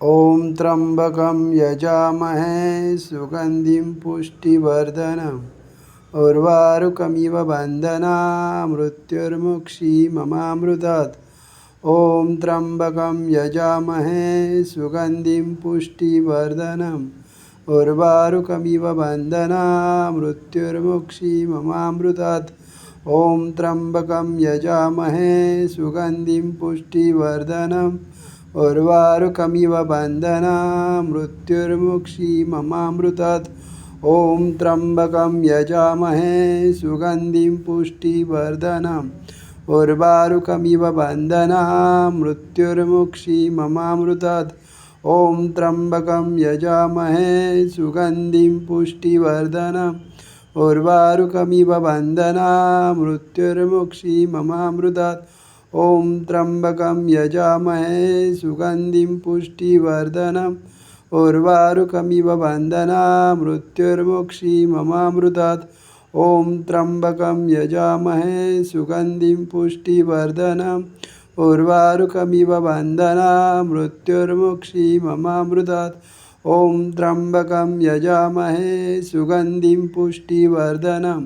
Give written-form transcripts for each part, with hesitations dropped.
ॐ त्र्यम्बकं यजामहे सुगन्धिं पुष्टिवर्धनम् उर्वारुकमिव बन्धनान् मृत्युर्मुक्षीयमामृतात्। ॐ त्र्यम्बकं यजामहे सुगन्धिं पुष्टिवर्धनम् उर्वारुकमिव बन्धनान् मृत्युर्मुक्षीयमामृतात्। ॐ त्र्यम्बकं यजामहे सुगन्धिं पुष्टिवर्धनम् उर्वारुकमिव बन्धनान् मृत्युर्मुक्षीयमामृतात्। ॐ त्र्यम्बकं यजामहे सुगन्धिं पुष्टिवर्धनम् उर्वारुकमिव बन्धनान् मृत्युर्मुक्षीयमामृतात्। ॐ त्र्यम्बकं यजामहे सुगन्धिं पुष्टिवर्धनम् उर्वारुकमिव बन्धनान् मृत्युर्मुक्षीयमामृतात्। ॐ त्र्यम्बकं यजामहे सुगन्धिं पुष्टिवर्धनम् उर्वारुकमिव बन्धनान् मृत्युर्मुक्षीयमामृतात्। ॐ त्र्यम्बकं यजामहे सुगन्धिं पुष्टिवर्धनम् उर्वारुकमिव बन्धनान् मृत्युर्मुक्षीयमामृतात्। ॐ त्र्यम्बकं यजामहे सुगन्धिं पुष्टिवर्धनम्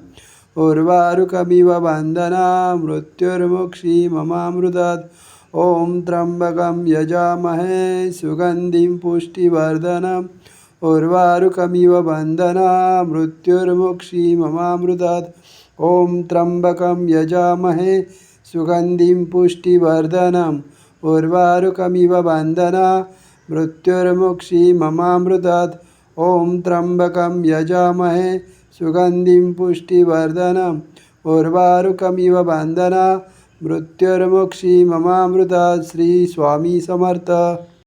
उर्वारुकमिव बन्धनान् मृत्युर्मुक्षीयमामृतात्। ॐ त्र्यम्बकं यजामहे सुगन्धिं पुष्टिवर्धनम् उर्वारुकमिव बन्धनान् मृत्युर्मुक्षीयमामृतात्। ॐ त्र्यम्बकं यजामहे सुगन्धिं पुष्टिवर्धनम् उर्वारुकमिव बन्धनान् मृत्युर्मुक्षीयमामृतात्। ॐ त्र्यम्बकं यजामहे सुगन्धिं पुष्टिवर्धनम् उर्वारुकमिव बन्धनान् मृत्युर्मुक्षीयमामृतात्। श्री स्वामी समर्थ।